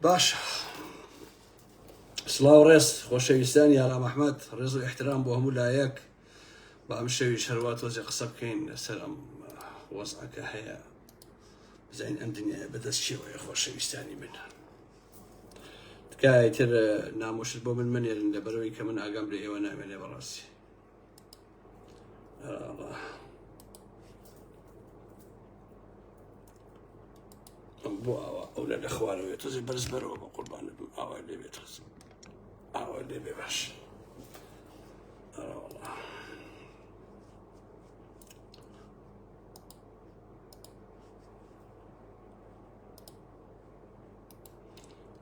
باش سڵاو ڕێز خۆشەویستانی ئارام ئەحمەد ڕێز و احترام بۆ هەموو لایەک بە ئەم شەویش هەروە تۆزێ قسە بکەین لەسەر ئەم وەزعەکە هەیە بزانین ئەم دنیاە بەدەست چێوەیە خۆشەویستانی من تکایە تر نامۆشت بۆ من منێرن لەبەرەوەی کە من ئاگام لە ئێوە نامێنێ بەڕاستی بۆ ئاوا ئەو لە خوارەوەی تۆزێ بەرز بەرەوە بە قوربانە بم ئاوا لێ بێت ئاوا لێ بێ باش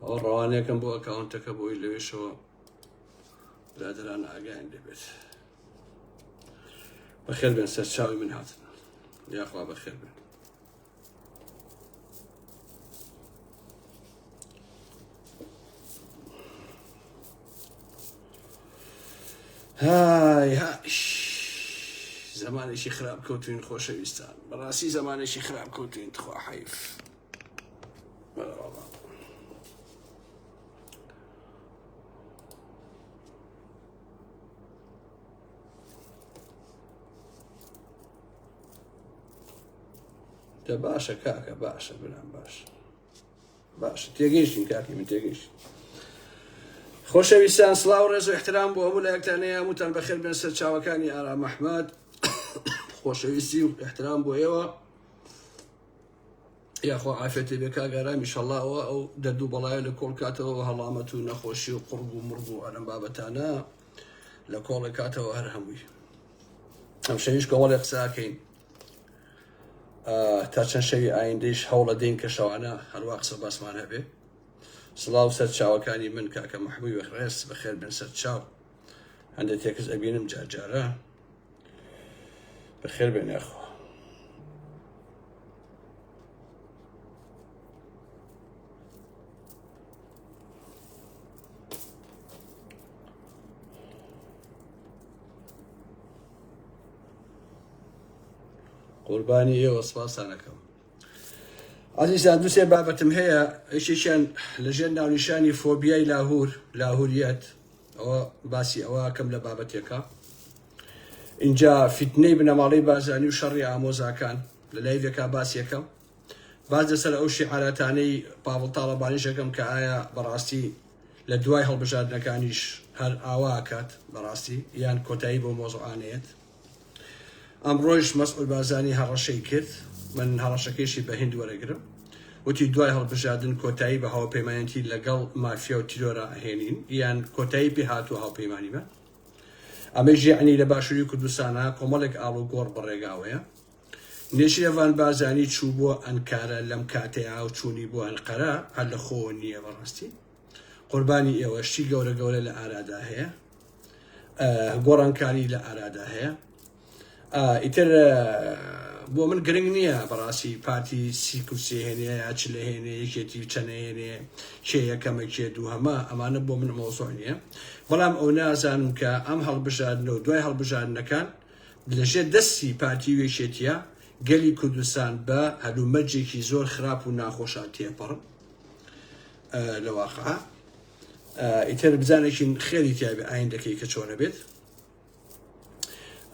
ئەو ڕەوانەیەکەم بۆ ئەکاونتەکە بۆی لەوێشەوە برادران ئاگایان لێ بێت بەخێر بێن سەر چاوی من هاتن یاخوا بەخێر بێن هاي زمانێکی خراپ کەوتوین خۆشەویستان بەڕاستی زمانێکی خراپ کەوتوین تخوا حەیف باشە کاکە باشە بنام باشە تێگەیشتین کاکی من تێگەیشتین خۆشەویستان سڵاو ڕێز و احترام بۆ هەموو لایەکتانەیە هەمووتان بەخێر بێن سەر چاوەکانی ئارام ئەحمەد خۆشەویستی و احترام بۆ ئێوە یاخوا عافێتی بێ کاگەرام ئیشەڵڵاوە ئەو دەرد و بەڵایە لە کۆڵ کاتەوە هەڵامەت و نەخۆشی و قوڕب و مرگ و ئەم بابەتانە لە کۆڵی کاتەوە هەر هەمووی ئەم شەویش کۆڵێ قساکەین تا چەند شەوی ئایندەیش هەوڵە دەین کە شەوانە هەروە قسە باسمان هەبێ سڵاو سەر چاوەکانی من کاکە محبووی بەخێر بەخێر بن سەر چاو هەندێک تێکس ئەبینم جارجارە بەخێر بێن یاخوا قوربانی ئێوە سپاسانەکەم عزیزان دووسێ بابەتم هەیە یەکێکیان لەژێر ناونیشانی فۆبیای لاهوریەت ئەوە باسی ئەوەکەم لە بابەتێکە اینجا فیتنەی بنەماڵەی بارزانی و شەڕی ئامۆزاکان لە لایڤێکا باسیەکەم باز لەسەر ئەو شیعارەتانەی پاوڵ تاڵەبانیشەکەم کە ئایا بەڕاستی لە دوای هەڵبژاردنەکانیش هەر ئاوا کات بەڕاستی یان کۆتایی بۆ مۆزوعانەیەت ئەمڕۆیش مەسعود بارزانی هەڕەشەی کرد من هەڕەشەکەیشی بە هیند وەرەگرم وتی دوای هەڵبژاردن کۆتایی بە هاوپەیمانیەتی لەگەڵ مافیا و تیرۆرە ئەهێنین یان کۆتایی پێ هاتووە هاوپەیمانیمە ئەمەش یعنی لە باشووری کوردستانە کۆمەڵێک ئاڵ و گۆڕ بەڕێگاوەیە نێچیرەڤان بارزانی چوو بۆ ئەنکارە لەم کاتەیە و چوونی بۆ ئەنقەرە هەر لە خۆ نییە بەڕاستی قوربانی ئێوە شتی گەورە گەورە لە ئارادا هەیە گۆڕانکاری لە ئارادا هەیە ئیتر بۆ من گرنگ نییە بەڕاستی پارتی سیک و سێهێنێ یا چ لە هێنێ یەکێتی چەنەهێنێ کێ یەکەمە کێ دوو هەمە ئەمانە بۆ من مۆزوع نییە بەڵام ئەو نازانم کە ئەم هەڵبژاردنەوە دوای هەڵبژاردنەکان لەژێر دەستی پارتی وێشێتیە گەلی کوردستان بە هەلومەرجێکی زۆر خراپ و ناخۆشە تێپەڕ لە واقعە ئیتر بزانێکین خێری تیابێ ئایندەکەی کە چۆنە بێت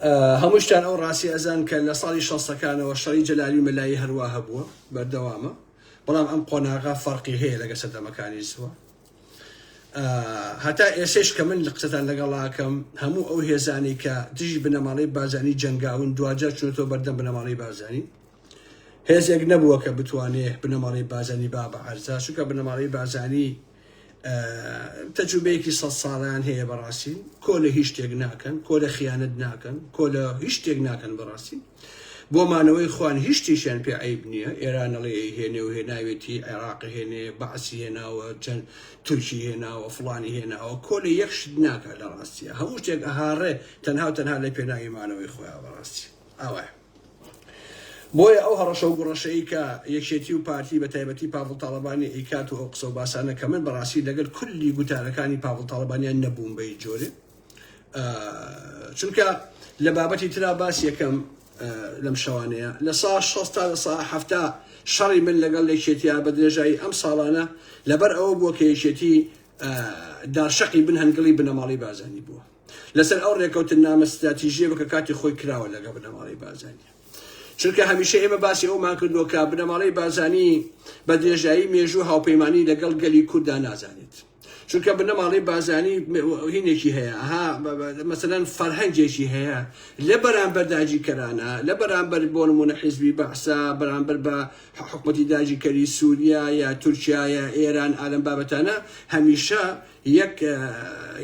هەمووشتان ئەو ڕاستی ئەزان کە لە ساڵی 60ەکانەوە شەڕی جەلالی مەلایی هەروە هەبووە بەردەوامە بەڵام ئەم قۆناغا فەرقی هەیە لەگە سەردەمەکانی سووە هەتا ئێسش کە من لە قسەتان لەگەڵاکەم هەموو ئەو هێزانی کە دژی بنەماڵەی بارزانی جەنگاون دوجار چونەوە بەردەم بنەماڵەی بارزانی هێزێک نەبووە کە بتوانێت بنەماڵەی بارزانی با بە عەرزا چونکە بنەماڵەی بارزانی تەجروبەیەکی 100 ساڵیان هەیە بەڕاستی کۆ لە هیچ شتێک ناکەن کۆ لە خیانەت ناکەن کۆ لە هیچ شتێک ناکەن بەڕاستی بۆ مانەوەی خوان هیچ شتێکیان پێ عیب نییە ئێرانەڵێ هێنێ و هێناوێتی عێراقی هێنێ بەعسی هێناوە چەند تورکی هێناوە فڵانی هێناوە کۆ لە یەک شت ناکات لە ڕاستیە هەموو شتێک ئەهاڕێ تەنها لە پێناوی مانەوەی خۆیان بەڕاستی ئەوە بۆیە ئەو هەڕەشە و گوڕەشەی کە یەکێتی و پارتی بە تایبەتی پاوڵ تاڵەبانی ئەیکات و ئەو قسە و باسانە کە من بەڕاستی لەگەڵ کولی گوتارەکانی پاوڵ تاڵەبانیان نەبووم بەی جۆرێ چونکە لە بابەتی ترا باس یەکەم لەم شەوانەیە لە سا 60 تا لە سا 70 شەڕی من لەگەڵ یەکێتیە بە درێژایی ئەم ساڵانە لەبەر ئەوە بووە کە یەکێتی دارشەقی بن هەنگڵی بنەماڵی بازانی بووە لەسەر ئەو ڕێکەوتن نامە استراتیژیە بە کە کاتی خۆی کراوە لەگە بنەماڵی بازانی چونکە هەمیشە ئێمە باسی ئەومان کردووە کە بنەماڵی بازانی بە درێژایی مێژوو هاوپەیمانی لەگەڵ گەلی کووردا نازانێت چونکە بنەماڵی بازانی هینێکی هەیە مەسەلەن فەرهەنگێکی هەیە لە بەرامبەر داگیرکەرانە لە بەرامبەر بۆ نمونە حیزبی بەعسا بەرامبەر بە حکومەتی داگیرکەری سووریا یا تورکیا یا ئێران ئالەم بابەتانە هەمیشە یەک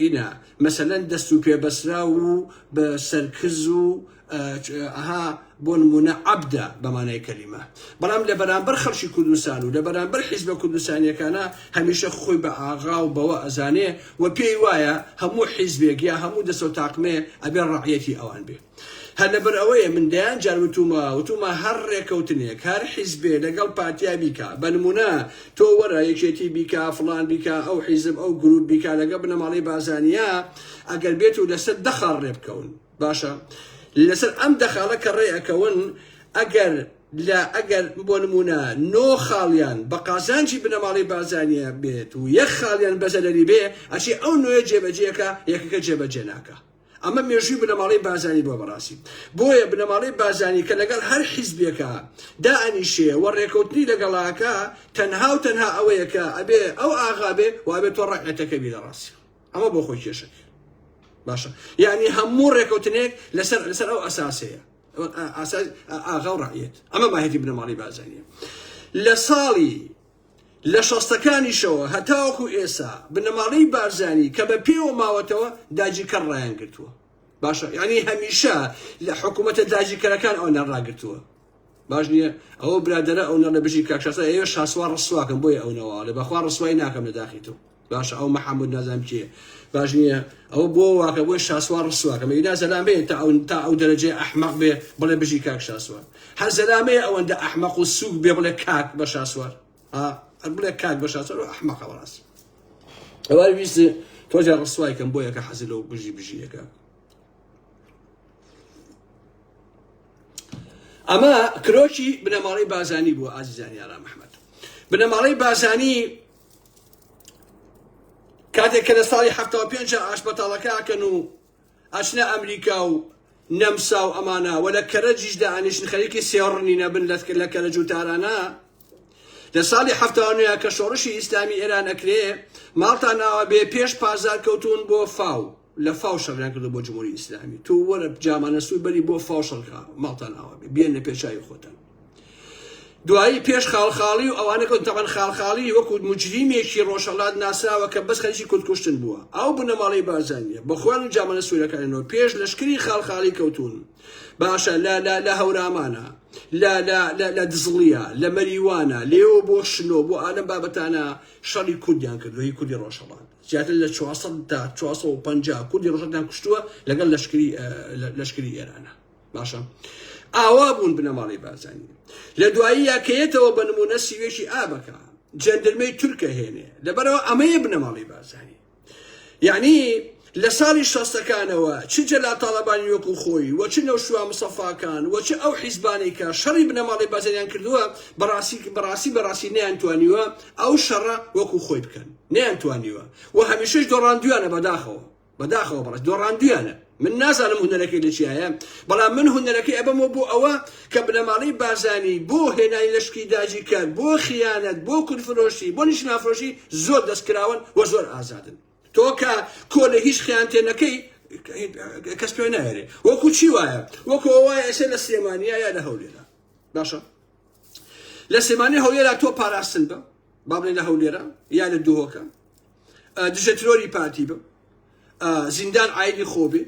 هینە مەسەلەن دەست و پێبەسرا و بە سەرکرز و بۆ نمونە عەبدە بەمانای کەلیمە بەڵام لە بەرامبەر خەڵکی کوردستان و لە بەرامبەر حیزبە کوردستانیەکانە هەمیشە خۆی بە ئاغا و بەوە ئەزانێ و پێی وایە هەموو حیزبێک یا هەموو دەست و تاقمێ ئەبێ ڕەعیەتی ئەوان بێ هەر لەبەر ئەوەیە من دەیان جار وتومە هەر ڕێکەوتنێک هەر حیزبێ لەگەڵ پارتیا بیکە بە نمونە تۆ وەرە یەکێتی بیکە فڵان بیکە ئەو حیزب ئەو گروپ بیکە لەگە بنەماڵی بازانیە ئەگەر بێت و لەسەر دەخەڵ ڕێ بکەون باشە لەسەر ئەم دەخاڵە کە ڕێەکەون ئەگەر بۆ نمونە نۆ خاڵیان بە قازانجی بنەماڵی بازانیە بێت و یەک خاڵیان بەزەلەری بێ ئەچی ئەو نوێ جێبەجێەکە یەکەکە جێبەجێ ناکە ئەمە مێژووی بنەماڵی بازانی بۆ بەڕاستی بۆیە بنەماڵی بازانی کە لەگەڵ هەر حیزبێکە دائەنیشێ وە ڕێکەوتنی لەگەڵاکە تەنها و تەنها ئەوەیەکە ئەبێ ئەو ئاغا بێ و ئەبێت تۆ ڕەعەتەکە بی لەڕاستی ئەمە بۆ خۆی کێشەکە باشە یعنی هەموو ڕێکەوتنێک لەسەر ئەو ئەساسەیە ئاغا و ڕەعیەت ئەمە ماهێتی بنەماڵی بازانیە لە ساڵی لە شەستەکانیشەوە هەتاوەکو ئێستا بنەماڵی بارزانی کە بە پێوە ماوەتەوە داگیرکەر ڕایان گرتووە باشە یعنی هەمیشە لە حکوومەتە داگیرکەرەکان ئەو نەڕاگرتووە باش نییە ئەوە برادەرە ئەو نە لە بژی کاکشاسە ئێوە شاسوار ڕسواکەم بۆیە ئەو نەوە لە بەخوا ڕسوایی ناکەم لە داخیتەوە باشە ئەو مەحەمود نازانم کێ باش نییە ئەو بۆ واکە بۆی شاسوار ڕسواکەم ئینا زەلام بێ تا ئەو دەرەجێ ئەحمەق بێ بڵێ بژی کاک شاسوار هەر زەلامەیە ئەوەندە ئەحمەق و سووک بێ بڵێ کاک بە شاسوار بڵێ کاک بە شاسوار و ئەحمەقە بەڕاستی ئەوە ویست تۆجا ڕسوایکەم بۆ یەکە حەزی لەو بژیەکە ئەمە کرۆکی بنەماڵی بازانی بووە ئازیزانی یارا مەحمەد بنەماڵی بازانی کاتێک کە لە ساڵی 75 ئاشبەتاڵەکە ئاکەن و ئەچنە ئەمریکا و نەمسا و ئەمانە و لە کەرەجیشدا ئەنیشن خەریکی سێڕنی نەبن لە کەرەج و تارانە لە ساڵی 79 کە شۆڕشی ئیسلامی ئێران ئەکرێ ماڵتان ناوە بێ پێش پازار کەوتون بۆ فاو لە فاو شەڕیان کردو بۆ جمهوری ئیسلامی تو وەرە جامانە سوور بەری بۆ فاو شەڕکە ماڵتان ناوە بێ بێنە پێشایی خۆتان دوایی پێش خاڵخاڵی و ئەوانە کە تەقەن خاڵخاڵی وەکو مجریمێکی ڕۆژهەڵات ناسراوە کە بەس خەریکی کوردکوشتن بووە ئەو بنەماڵی بازانیە بەخۆیان و جامانە سوورەکانەوە پێش لەشکری خاڵخاڵی کەوتون باشە لە هەورامانە لە دزڵیە لە مەریوانە لێوە بۆ شنۆ بۆ ئالەم بابەتانە شەڕی کوردیان کردو هی کوردی ڕۆژهەڵات زیاتر لە 400 تا 450 کوردی ڕۆژهەڵاتیان کوشتووە لەگەڵ لەشکری ئێرانە باشە ئاوا بوون بنەماڵی بازانی لە دوایی یاکەیەتەوە بە نمونە سیوێکی ئابەکە جەندەرمەی تورکە هێنێ لەبەرەوە ئەمەیە بنەماڵی بازانی یعنی لە ساڵی شەستەکانەوە چ جەلا تاڵەبانی وەکو خۆی وە چ نەوشوا مستەفاکان وە چ ئەو حیزبانەی کە شەڕی بنەماڵی بازاریان کردووە بەڕاستی نەیانتوانیوە ئەو شەڕە وەکو خۆی بکەن نەیانتوانیوە و هەمیشەش دۆڕاندویانە بەداخەوە بەڕاست دۆڕاندویانە من نازانم هونەرەکەی لە چیایە بەڵام من هونەرەکەی ئەبەمەوە بۆ ئەوە کە بنەماڵی بازانی بۆ هێنانی لەشکی داگیر کرد بۆ خیانەت بۆ کورتفرۆشی بۆ نیشنافرۆشی زۆر دەستکراون و زۆر ئازادن تۆ کە کۆ لە هیچ خیانتێنەکەی کەس پێ نایێرێ وەکو چی وایە وەکو ئەوایە ئێستا لە سلێمانیا یا لە هەولێرە باشە لە سلێمانی هەولێرە تۆ پاراستن بە با بڵێن لە هەولێرە یا لە دوهۆکە دژەترۆری پارتی بە زیندان عایدی خۆبێ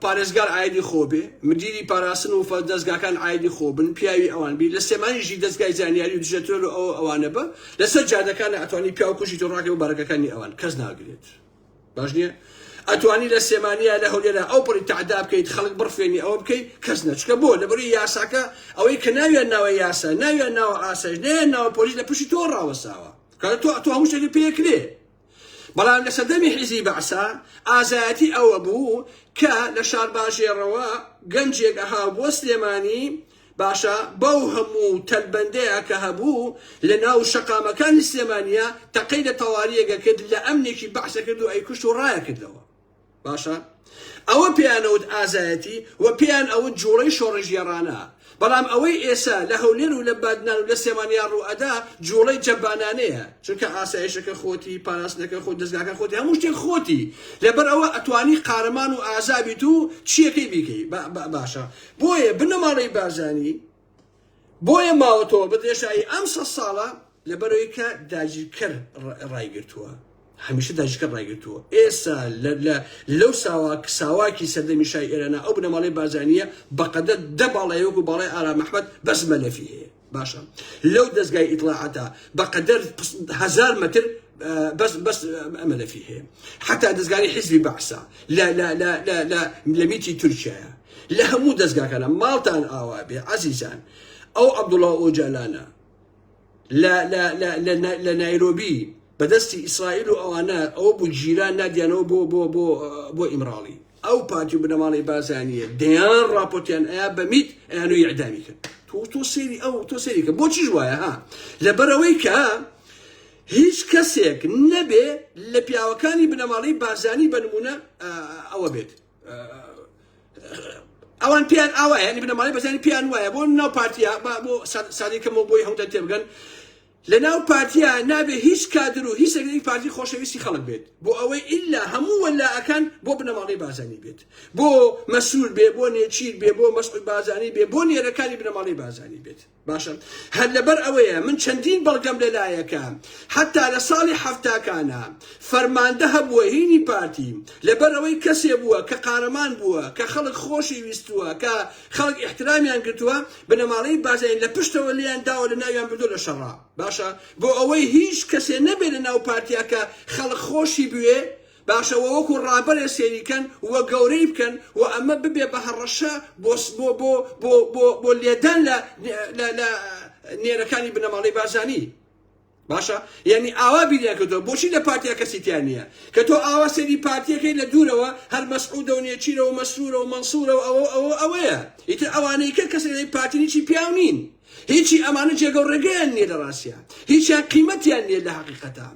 پارێزگار عایدی خۆبێ مدیری پاراستن و دەستگاکان عایدی خۆبن پیاوی ئەوان بی لە سلێمانیژی دەستگای زانیاری و دژەترۆر و ئەوانە بە لەسەر جادەکانە ئەتوانی پیا و کوشی تۆ ڕاکێ و بارەکەەکانی ئەوان کەس ناگرێت باش نییە ئەتوانی لە سلێمانیا لە هەولێرە ئەو پڕی تعدا بکەیت خەڵک بڕفێنی ئەوە بکەیت کەس نەچکە بۆ لەبەروی یاساکە ئەوەی کە ناویان ناوە یاسا ناویان ناوە ئاساژ نەیان ناوە پۆلیس لە پشتی تۆ ڕاوەساوە کاتە تۆ هەموو شتێکی پێکرێ بەڵام لە سەردەمی حیزبی بەعسا ئازایەتی ئەوە بوو کە لە شارباژێڕەوە گەنجێک ئەها بۆ سلێمانی باشە بەو هەموو تەلبەندەیە کە هەبوو لە ناو شەقامەکانی سلێمانیە تەقەی لە تەواریەکە کرد لە ئەمنێکی بەحسە کرد و ئەیکوشت و ڕایە کردەوە باشە ئەوە پێیانەوت ئازایەتی و پێیان ئەوە جوڵەی شۆڕژێڕانە بەڵام ئەوەی ئێسا لە هەولێر و لە بادنان و لە سێمانیا ڕوئەدا جوڵەی جەبانانەیە چونکە ئاسایشەکە خۆتی پاراستنەکە خۆت دەستگاکە خۆتی هەموو شتێک خۆتی لەبەر ئەوە ئەتوانی قارەمان و ئازابیت و چیەکەی بیکەی باشە بۆیە بنەماڵەی بارزانی بۆیە ماوەتەوە بەدێشایی ئەم 100 ساڵە لەبەرەوەی کە داگیرکەر ڕایگرتووە هەمیشە داگیرکەر ڕایگرتووە ئێستا لەو ساواکی سەردەمی شای ئێرانە ئەو بنەماڵەی بارزانیە بەقەدەر 10 باڵای وەکو باڵای ئارام ئەحمەد بەس مەلەفی هەیە باشە لەو دەستگای ئیطلاعاتە بەقەدەر 1000 متر بس مەلەفی هەیە حتا دەستگای حیزبی بەعسا لە میتی تورکیایە لە هەموو دەستگاکانە ماڵتان ئاوا بێ عەزیزان ئەو عەبدوڵڵا ئۆجالانە لە نایرۆبی بەدەستی ئیسرائیل و ئەوانە ئەوە بوو جیران نادیانەوە بۆ ئیمراڵی ئەو پارتی و بنەماڵی بارزانیە دەیان ڕاپۆرتیان ئەیا بەمیت ئەیانوی ئیعدامی کرد تۆ سێری ئەو تۆ سێری کە بۆچی وایە ها لەبەرەوەی کە هیچ کەسێک نەبێ لە پیاوەکانی بنەماڵی بارزانی بەنمونە ئەوە بێت ئەوان پیان ئاوایە ینی بنەماڵی بارزانی پیان وایە بۆ ناو پارتیە بۆ سادێکەمەوە بۆی هەمووتان تێبگەن لە ناو پارتیە نابێ هیچ کادر و هیچ سەگەری پارتی خۆشەویستی خەڵک بێت بۆ ئەوەی ئیلا هەموو وەلاءەکان بۆ بنەماڵی بارزانی بێت بۆ مەسئول بێ بۆ نێچیر بێ بۆ مەسئول بارزانی بێ بۆ نێرەکانی بنەماڵی بارزانی بێت باشە هەر لەبەر ئەوەیە من چەندین بەڵگەم لەلایەکە حتا لە ساڵی حەفتاکانە فەرماندە هەبووە هینی پارتی لەبەر ئەوەی کەسێ بووە کە قارەمان بووە کە خەڵک خۆشی ویستووە کە خەڵک احترامیان کردووە بنەماڵەی بارزانی لە پشتەوە لێیان داوە لە ناویان بردووە لە شەڕا باشە بۆ ئەوەی هیچ کەسێ نەبێت لە ناو پارتیا کە خەڵک خۆشی بوێ باشە وەکو ڕابەرێ سێریکەن وە گەورەی بکەن و ئەمە ببێ بە هەڕەشە بۆ لێدان لە نێرەکانی بنەماڵەی بارزانی باشە یعنی ئاوا بیریان کردەوە بۆچی لە پارتیا کەسیتیان نییە کە تۆ ئاوا سێری پارتیەکەی لە دوورەوە هەر مەسعودە و نێچیرە و مەسرورە و مەنسوورە و ئەوەیە ئیتر ئەوانەی کە کەسێک لەی پارتینیی پیاو نین هیچی ئەمانە جێگە و ڕێگەیان نییە لە ڕاستیە هیچیان قیمەتیان نییە لە حەقیقەتە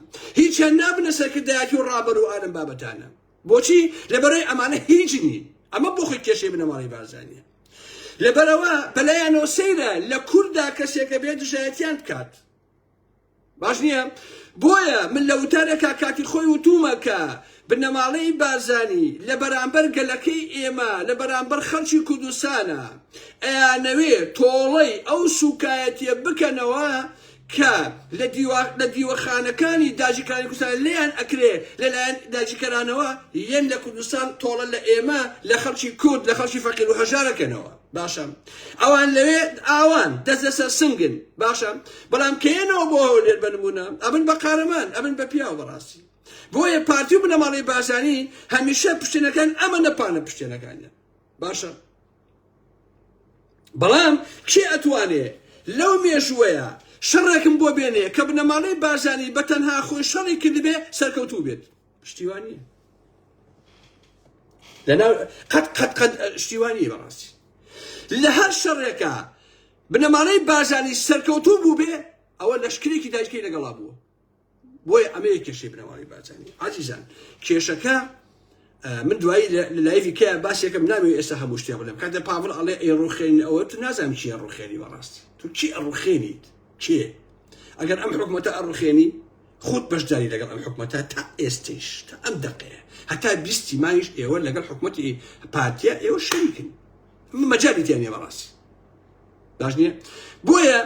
هیچیان نابنە سەرکردایەتی و ڕابەر و ئالم بابەتانە بۆچی لەبەرەوەی ئەمانە هیچ نین ئەمە بۆ خۆی کێشەی بنەماڵی بارزانیە لەبەرەوە بەلایەنەوە سەیرە لە کووردا کەسێکە بێت دژایەتیان بکات باش نییە بۆیە من لە وتارێکا کاتی خۆی وتومە کە بنەماڵەی بارزانی لە بەرامبەر گەلەکەی ئێمە لە بەرامبەر خەڵکی کوردستانە ئەیانەوێ تۆڵەی ئەو سوکایەتیە بکەنەوە کە لە دیوەخانەکانی داژیکانی کوردستان لێیان ئەکرێ لەلایەن داژیکەرانەوە یەن لە کوردستان تۆڵە لە ئێمە لە خەڵکی کورد لە خەڵکی فەقیر و هەژارەکەنەوە باشە ئەوان لەوێ ئاوان دەست لەسەر سنگن باشە بەڵام کێنەوە بۆ هەولێر بنمونە ئەبن بە قارەمان ئەبن بە پیاو بەڕاستی بۆیە پارتی و بنەماڵەی بارزانی هەمیشە پشتێنەکان ئەمە نەپانە پشتێنەکانیان باشە بەڵام کێ ئەتوانێ لەو مێژوەیە شەڕێکم بۆ بێنێ کە بنەماڵەی بارزانی بە تەنها خۆی شەڕی کردبێ سەرکەوتوو بێت پشتیوان نییە لەناو قەت شتیوان نییە بەڕاستی لە هەر شەڕێکە بنەماڵەی بارزانی سەرکەوتوو بوو بێ ئەوە لەشکرێکی داژکەی لەگەڵا بووە بۆیە ئەمەیە کێشەی بنەماڵەی بارزانی عەزیزان کێشەکە من دوایی لە لایڤی کە باسێکم ناوێت ئێستا هەموو شتێ بڵێم کاتە پاڤڵ ئەڵێ ئەی ڕوخێنی ئەوە تو نازانم چیە ڕوخێنی بەڕاستی تو چی ئەڕوخێنیت چێ ئەگەر ئەم حکومەتە ئەڕوخێنی خۆت بەشداری لەگەڵ ئەم حکومەتە تا ئێستش تا ئەم دەقەیە هەتا 20 مانگیش ئێوە لەگەڵ حکومەتی پارتیە ئێوە شەریکن مەجالی تیان نییە بەڕاستی باش نییە بۆیە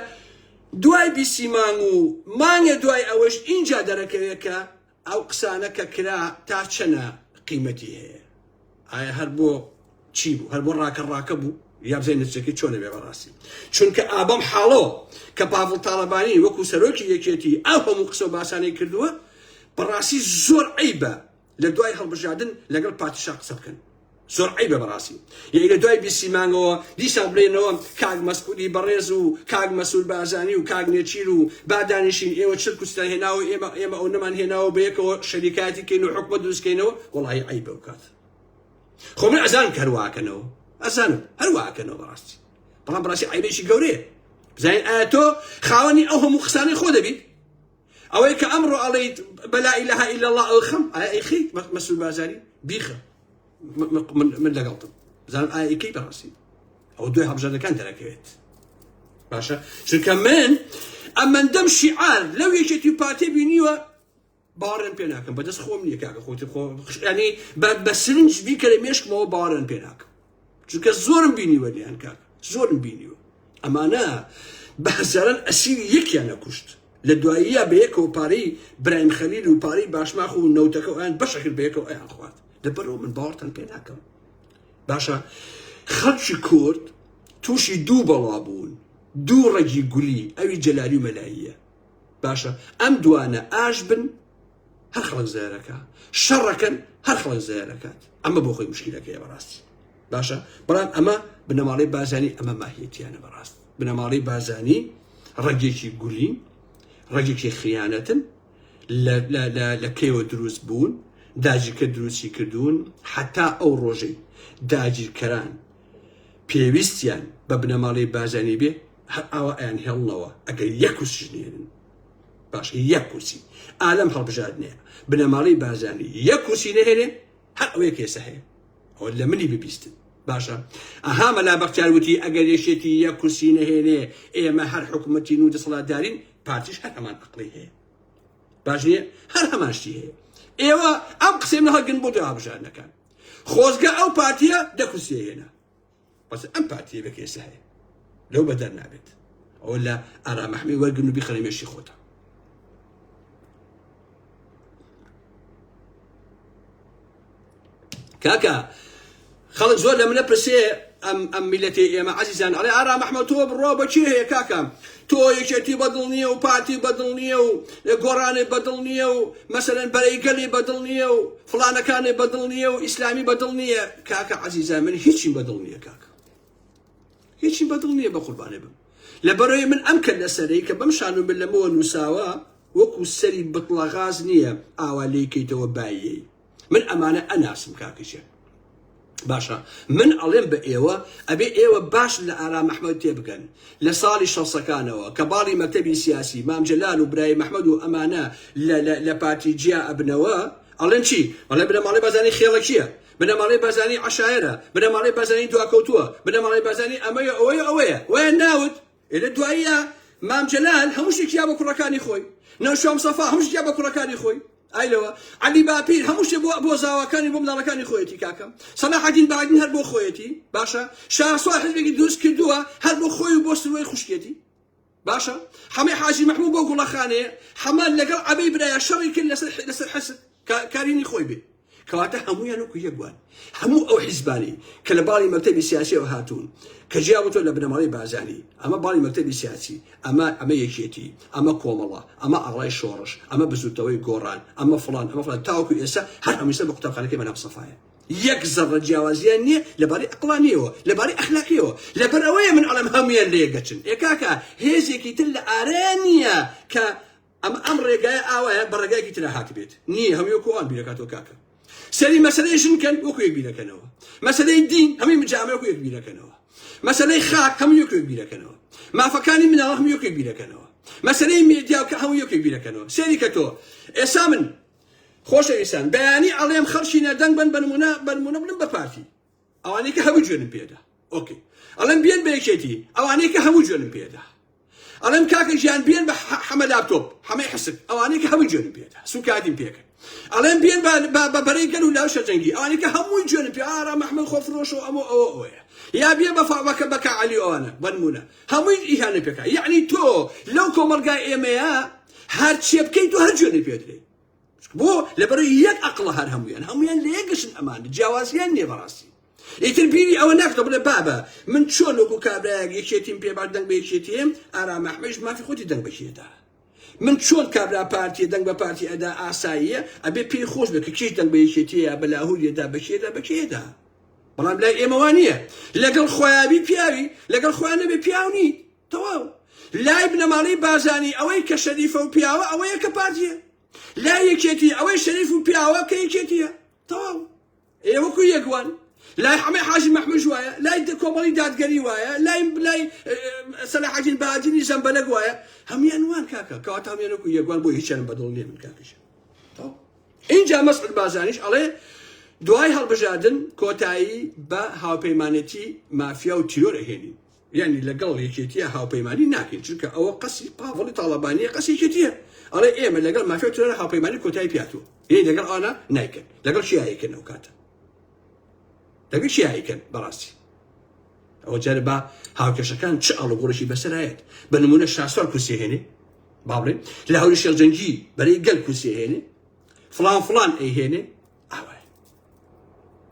دوای 20 مانگ و مانگە دوای ئەوەش ئینجا دەرەکەوێت کە ئەو قسانە کە کرا تا چەنە قیمەتی هەیە ئایا هەر بۆ چی بوو هەر بۆ ڕاکە بوو یا بزای نەچێکی چۆنە بێ بەڕاستی چونکە ئابەم حاڵۆ کە پاڤڵ تاڵەبانی وەکو سەرۆکی یەکێتی ئەو هەموو قسە و باسانەی کردووە بەڕاستی زۆر عەیبە لە دوای هەڵبژاردن لەگەڵ پارتیشا قسە بکەن زۆر عەیبە بەڕاستی یعنی لە دوای 20 مانگەوە دیسان بڵێنەوە کاک مەسعودی بەڕێز و کاک مەسعود بارزانی و کاک نێچیر و بادانیشین ئێوە چرک و ستان هێناوە ئێمە ئەو نەمان هێناوە بەیەکەوە شەریکاتی کەین و حکومەت دروستکەینەوە وەڵی عەیبە بکات خۆ من ئەزانم کە هەرواکەنەوە ئەزانم هەرواکەنەوە بەڕاستی بەڵام بەڕاستی عیبێکی گەورەیە بزانین ئایا تۆ خاوەنی ئەو هەموو قسانەی خۆ دەبیت ئەوەی کە ئەمڕۆ ئەڵێیت بەلا ئیلاها ئیلا الله ئەو خەم ئایا ئەیخیت مەسعود بازاری بیخە من لەگەڵتم بزانم ئایا ئەیکەی بەڕاستی ئەو دوای هەڵبژاردنەکان دەرەکەوێت باشە چونکە من ئەمەندەم شیعار لەو یەکێتی پارتێ بینیوە باوەڕیان پێ ناکەم بەدەست خۆم نییە کاکە خۆتی خۆ ینی بە سرنج بیکەرە مێشکمەوە باوەڕیان پێ ناکەم چونکە زۆرم بینیوە لیان کاکە زۆرم بینیوە ئەمانە بەهزاران ئەسیری یەکیان نەکوشت لە دواییە بە یەکەوە پارەی برایم خەلیل و پارەی باشماخ و نەوتەکە و ئەیان بەشەکرد بە یەکەوە ئەیان خوارد لەبەرەوە من باوەڕتان پێ ناکەم باشە خەڵکی کورد تووشی دوو بەڵا بوون دوو ڕەگی گولی ئەوی جەلالی و مەلاییە باشە ئەم دوانە ئاش بن هەر خەڵک زایرەکە شەڕەکەن هەر خەڵک زایرەکات ئەمە بۆ خۆی مشکلەکەیە بەڕاستی باشە بەڵام ئەمە بنەماڵەی بازانی ئەمە ماهیەتیانە بەڕاست بنەماڵەی بازانی ڕەگێکی گولی ڕەگێکی خیانەتن لە کەیەوە دروست بوون داگیرکە دروستی کردوون حتا ئەو ڕۆژەی داگیرکەران پێویستیان بە بنەماڵەی بازانی بێ هەر ئەوە ئەیان هێڵنەوە ئەگەر یەک کوسژنێنن باشە یەک کورسی ئالەم هەڵبژاردنەیە بنەماڵەی بازانی یەک کورسی نەهێنێ هەر ئەوەیە کێسە هەیە ئەوە لە منی ببیستن باشە ئەها مەلا بەختیار وتی ئەگەر یەشێتی یەک کورسی نەهێنێ ئێمە هەر حکوومەتی و دەسەڵاتدارین پارتیش هەر هەمان عەقڵی هەیە باش نییە هەر هەمانشتی هەیە ئێوە ئەم قسەی هەڵگن بۆ دوای هەڵبژاردنەکان خۆزگە ئەو پارتیە دە کورسی هێنا بەس ئەم پارتیە بە کێسە هەیە لەو بەدەر نابێت ئەوە لە ئارامەحمی وەرگن و بیخەنە مێشی خۆتە کاکە خەڵک زۆر لە منە پرسێ ئەم میلەتی ئێمە عەزیزان ئەڵێ ئارامەحمەد تۆ بڕۆ بەچی هەیە کاکە تۆ یەکێتی بەدڵ نییە و پارتی بەدڵ نییە و گۆڕانی بەدڵ نییە و مەسەلەن بەرەیگەلی بەدڵ نییە و فڵانەکانی بەدڵ نییە و ئیسلامی بەدڵ نییە کاکە عەزیزان من هیچیم بەدڵ نییە کاکە هیچیم بەدڵ نییە بە قوربانێ بم لەبەرەوەی من ئەم کرد لەسەرەی کە بەم شان و لەمەوە نووساوە وەکو سەری بتڵەغاز نییە ئاوا لێکەیتەوە بایەی من ئەمانە ئەناسم کاکەشێ باشە من ئەڵێم بە ئێوە ئەبێ ئێوە باش لە ئارامەحمەد تێبگەن لە ساڵی شەسەکانەوە کە باڵی مەکتەبی سیاسی مام جەلال و برای مەحمەد و ئەمانە لە پارتی جیا ئەبنەوە ئەڵێن چی ئەڵێ بنەماڵەی بازانی خێڵەکیە بنەماڵەی بازانی عەشایرە بنەماڵەی بازانی دواکەوتووە بنەماڵەی بازانی ئەمەیە ئەوەیە وایە ناوت لە دواییە مام جەلال هەموو شتێکی یا بە کوڕەکانی خۆی نەوشام سەفا هەموو شتێکی یا بە کوڕەکانی خۆی ئایلەوە علی باپیر هەموو شتێ بۆ زاواکانی بۆ منداڵەکانی خۆیەتی کاکەم سەلاحەدین باغین هەر بۆ خۆیەتی باشە شاه سوار حزبێکی دروست کردووە هەر بۆ خۆی و بۆ سروەی خوشکێتی باشە هەمەی حاجی مەحموود بۆ گوڵەخانەیە هەمان لەگەڵ عەبەی برایە شەڕی کرد لەسەر حەسد کارینی خۆی بێ کەواتە هەموویان وەکو یەکوان هەموو ئەو حیزبانی کە لە باڵی مەکتەبی سیاسیەوە هاتوون کە جیاوتۆ لە بنەماڵەی بازانی ئەمە باڵی مەکتەبی سیاسی ئەمە یەکێتی ئەمە کۆمەڵە ئەمە ئاڵای شۆڕش ئەمە بزوتەوەی گۆڕان ئەمە فڵان تاوەکو ئێستا هەر هەمیشە بە قوتابخانەکەی بەناو سەفایە یەک زەڕە جیاوازیان نییە لەبارەی ئەقڵانیەوە لەبارەی ئەخلاقیەوە لەبەر ئەوەیە من ئەڵێم هەمویان لێگەچن کاکە هێزێکی تر لە ئارەیان نییە کە ئەم ڕێگایە ئاوایە بە ڕێگایەکی ترە هاتبێت نییە هەمووی وەکوان بیرەکاتەوە کاکە سەری مەسەلەی ژنکەن وەکو یەک بیرەکەنەوە مەسەلەی دین هەمووی مجامە وەکو یەک بیرەکەنەوە مەسەلەی خاک هەموو یەک بیرەکەنەوە مافەکانی مناڵ هەموو یەک بیرەکەنەوە مەسەلەی میدیا هەموو یەک بیرەکەنەوە سێری کە تۆ ئێستا من خۆشەویستان بەیانی ئەڵێم خەڵکی نەدەنگ بن بنمونە بڵم بە پارتی ئەوانەی کە هەموو جوێنم پێدا ئۆکێ ئەڵێم بێن بە یەکێتی ئەوانەی کە هەموو جوێنم پێدا ئەڵێم کاکە ژیان بێن بە حەمە لاپتۆپ هەمەی حسب ئەوانەی کە هەموو جوێنم پێدا سوکاتیم پێکرد ئەڵێم بێن بە بەرەیگەل و لاو شەرجەنگی ئەوانەی کە هەمووی جوێنم پێ ئارامەحمەد خۆفرۆش و ئەوەیە یا بێ بەکە عەلی ئەوانە بنمونە هەمووی ئیهانە پێکا یعنی تۆ لەو کۆمەلگای ئێمەیە هەر چێ بکەیت و هەر جوێنی پێدرێ بۆ لەبەرەوەی یەک عەقڵە هەر هەمویان لە یەکگەشن ئەمانە جیاوازیان نییە بەڕاستی ئیتر بیری ئەوە ناکتە بڵێ بابە من چۆن وەکو کابرایەک یەکێتیم پێبات دەنگ بە یەکێتیم ئارامەحمەدیش مافی خۆتی دەنگ بەکێدا من چۆن کابرا پارتی دەنگ بە پارتی ئەدا ئاساییە ئەبێ پێی خۆش بێ کە کێش دەنگ بە یەکێتیە بە لاهوریەدا بەکێدا بەڵام لای ئێمەوە نییە لەگەڵ خۆیابی پیاوی لەگەڵ خۆیان نەبێ پیاو نیت تەواو لای بنەماڵەی بازانی ئەوەی کە شەریفە و پیاوە ئەوەیە کە پارتیە لای یەکێتی ئەوەی شەریف و پیاوە کە یەکێتیە تەواو ئێوەکو یەکوان لا حمي حاجي محمود جوايا لا كومالي داد قري وايا لا صلاح الدين باجني زنبلق وايا هم ينوان كاكا كوات هم ينوكو يقوان بو هيش بدلني من كاكش طب إن جاء مسعود بازانيش عليه دواي هالبجادن كوتاي با هاوبيمانيتي مافيا وتيرور هيني يعني لقل يكيتيا هاوبيماني ناكن چونك او قصي بافلي طالباني قصي يكيتيا على ايه من لقل مافيا وتيرور هاوبيماني كوتاي بياتو يعني لقل انا نايكن لقل شي هيكن وكاتا لقل شي هيكن براسي او جربا هاوكشكان تشالو قرشي بسرايات بنمونه شاسور كوسي هيني بابلي لا هولي شيل جنجي بري قل كوسي هيني فلان اي هيني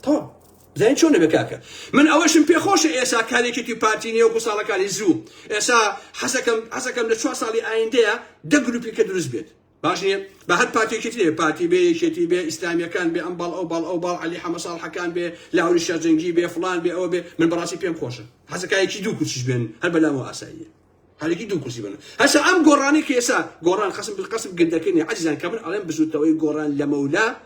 طبعا زين شلون بكاكا من اول شيء بيخوش اسا كان يكتي بارتيني وكسالا كان يزو اسا حسكم لشو صالي اينديا دغلو بيكدرز بيت باشني بعد بارتي كتير بارتي بي شتي بي اسلاميه كان بي امبال او بال علي حمد صالح كان بي لاول الشرجنجي بي فلان بي او بي من براسي بيم خوشه حسكا يكيدو كوتش بين هل بلا مو اسايه هل يكيدو كوتش بين هسا ام قراني كيسا قران قسم بالقسم قدكني عجزا كمان علم بزوتوي قران لمولا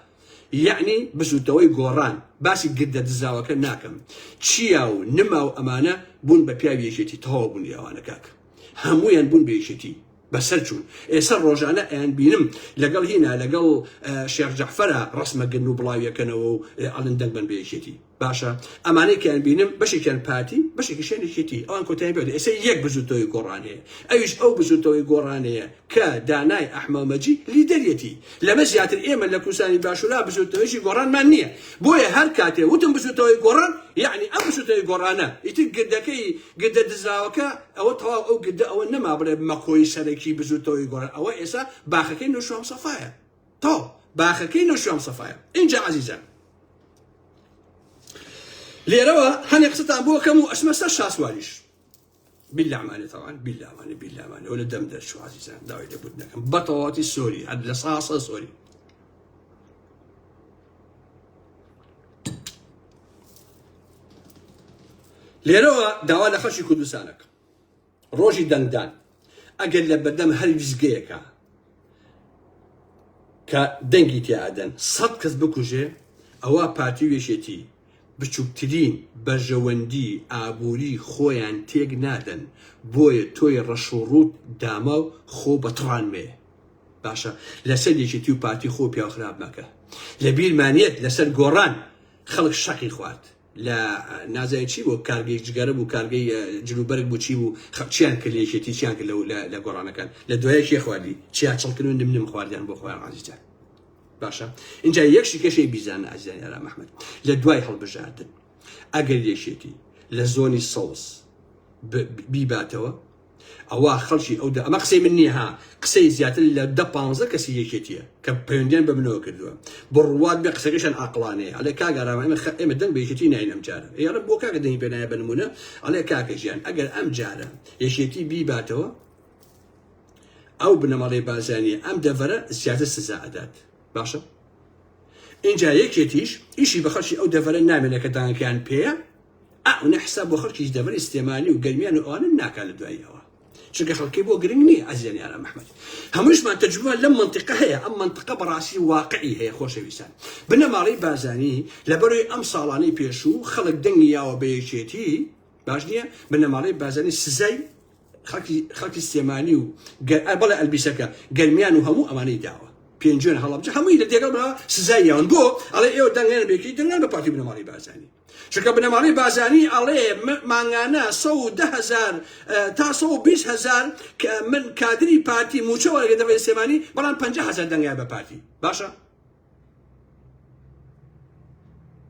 يعني بزوتوي قران باسي قد الزاوكه ناكم تشياو نماو امانه بون ببياوي شتي تو بون يا وانا كاك همويان بون بيشتي بسرچون اسر روجانا ان بينم لقال هنا لقال شيخ جعفر رسمه قنو بلاويه كانوا علندن بن بيشتي باشا امانه كان بينم باش كان باتي باش كشين شتي او انكو تاي بيد اسي يك بزوتوي قران هي ايش او بزوتوي قران هي كداناي احمد مجي لدريتي لما زيات الايمن لكوساني باشو لا بزوتوي قران مانيه بويا هركاتي وتم بزوتوي قران يعني ام بزوتوي قرانا يتقدكي قد الزاوكه او تو او قد او انما بمكوي سركي بزوتوي قران او اسا باخكين نشوم صفايا تو باخكين نشوم صفايا انجا عزيزا ليروا هني قصة أبوه كمو اسمه ساش واليش بالله ماني طبعا بالله ماني ولا دم در شو عزيزان داوي لابدنا بطواتي السوري هاد لصاصة سوري ليروا داوا لخشي كدوسانك روجي دندان أقل لبدم هل جزقيكا كدنجي تيادن صدقز بكوجي أوا باتي ويشيتي بچووکترین بەژەوەندی ئابووری خۆیان تێک نادەن بۆیە تۆی ڕەشوڕوت داما و خۆ بەتڕان مێ باشە لەسەر یەکێتی و پارتی خۆ پیاخراب مەکە لە بیرمانیت لەسەر گۆڕان خەڵک شەقی خوارد لە نازای چی بۆ کارگەی جگەرە بوو کارگەی جلوبەرگ بوو چی بوو چیان کرد لە یەکێتی چیان کرد لە گۆڕانەکان لە دوایە کێ خواردی چیا چڵکردن و نم خواردیان بۆ خۆیان عزیزان باشا اینجا یەکشی کەشەی بیزانە ئازیزانی ئارام ئەحمەد لە دوای هەڵبژاردن ئەگەر یەکێتی لە زۆنی سەوز بیباتەوە ئەوە خەڵکی ئەو ئەمە قسەی من نییە ها قسەی زیاتر لە 10-15 کەسی یەکێتیە کە پەیوەندیان بە منەوە کردووە بڕوات بێ قسەکەشان عاقڵانەیە ئەڵێ کاک ئارام ئێمە دەنگ بە یەکێتی ناین ئەم جارە یاڕە بۆ کاکە دەنگی پێ نایە بە نمونە ئەڵێ کاکە ژیان ئەگەر ئەم جارە یەکێتی بیباتەوە ئەو بنەماڵەی بازانیە ئەم دەڤەرە زیاتر سزا ئەدات باشە اینجا یەکێتیش ئیشی بە خەڵکی ئەو دەڤەرە نامێنە کە دانگەکان پێیە ئەوە حساب بۆ خەڵکیش دەڤەر ئیسێمانی و گەرمیان و ئەوانە ناکات لە دواییەوە چونکە خەڵکی بۆ گرنگ نییە ئازیزانی ئارام ئەحمەد هەمووشمان تەجروبە لەم منتیقە هەیە ئەم منتیقە بەڕاستی واقعی هەیە خۆشەویستان بنەماڵەی بازانی لەبەرەوەی ئەم ساڵانەی پێشوو خەڵک دەنگی یاوە بە یەکێتی باش نییە بنەماڵەی بازانی سزای خەڵکی سێمانی و بەڵێ ئەلبیسەکە گەرمیان و هەموو ئەمانەی داوە پێنجێن هەڵەبجە هەمووی لە دێگەڵ بە سزاییان بۆ ئەڵێ ئێوە دەنگێنە بێکی دەنگان بە پارتی بنەماڵی بازانی چونکە بنەماڵی بازانی ئەڵێ مانگانە 110,000 تا 120,000 من کادری پارتی موچەوە لەگە دەڤەری سێمانی بەڵام 50,000 دەنگای بە پارتی باشە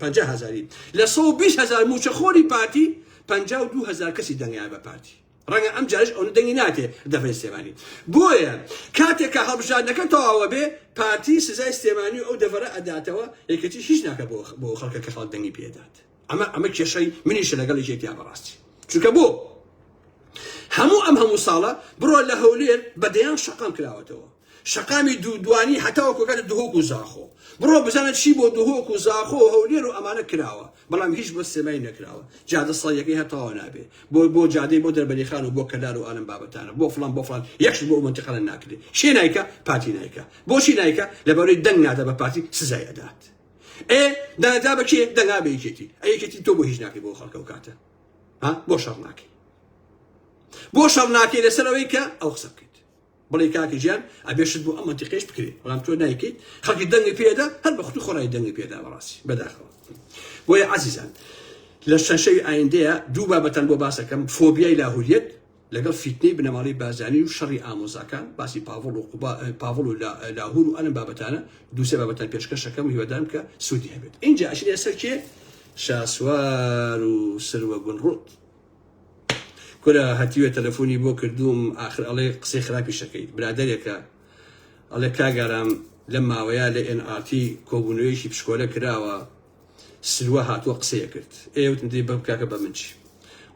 50,000 لە 120,000 موچەخۆری پارتی 52,000 کەسی دەنگای بە پارتی ڕەنگە ئەم جارش ئەو دەنگی ناتێ دەڤەری سێمانی بۆیە کاتێککە هەڵبژاردنەکە تەواوە بێ پارتی سزای سێمانی و ئەو دەڤەرە ئەداتەوە یەکێتی هیچ ناکە بۆ خەڵکە کە خەڵک دەنگی پێدات ئەمە کێشەی منیشە لەگەڵ یەکێتیا بەڕاستی چونکە بۆ هەموو ساڵە بڕۆ لە هەولێر بەدەیان شەقام کراوەتەوە شەقامی دوانی هەتاوەکو کاتە دهۆک و زاخۆ بڕۆ بزانە چی بۆ دهۆک و زاخۆ و هەولێر و ئەمانە کراوە بەڵام هیچ بۆ سێمای نەکراوە جادە سەڵیەکەی هەتاوە نابێ بۆ جادەی بۆ دەربەریخان و بۆ کەلار و ئالم بابەتانە بۆ فڵان یەکش بۆ منتیقە لە ناکرێ شێ نایکە پارتی نایکە بۆچی نایکە لەبەرەوەی دەنگ نادە بە پارتی سزای ئەدات دەنگدا بە کێ دەنگا بە یەکێتی ئەیەکێتی تۆ بۆ هیچ ناکەی بۆ خەڵکە و کاتە بۆ شەڕ ناکەی بۆ شەڕ ناکەی لەسەرەوەی کە ئەو قسە بکەیت بڵێ کاکە ژیان ئەبێشت بۆ ئەم منتیقەیەش بکرێت بەڵام تۆ نایکەیت خەڵکی دەنگی پێدا هەر بە خوتو خۆڕایی دەنگی پێدا بەڕاستی بەداخەوە بۆیە عەزیزان لە چەند شەوی ئایندەیە دوو بابەتان بۆ باسەکەم فۆبیای لاهوریەت لەگەڵ فیتنەی بنەماڵی بازانی و شەڕی ئامۆزاکان باسی پاڤڵ و لاهور و ئەم بابەتانە دووسێ بابەتان پێشکەشەکەم و هیوادارم کە سوودی هەبێت اینجا ئەچینە سەر کێ شاسوار و سروە گونڕوت کورە هەتیوێ تەلەفۆنی بۆ کردوم ئاخر ئەڵێ قسەی خراپی شەکەیت برادەرێکە ئەڵێ کاگارام لەم ماوەیە لە NRT کۆبوونەوەیەکی پشکۆلە کراوە سروە هاتووە قسەیە کرد ئێوتم دێ بەم کاکە بە منچی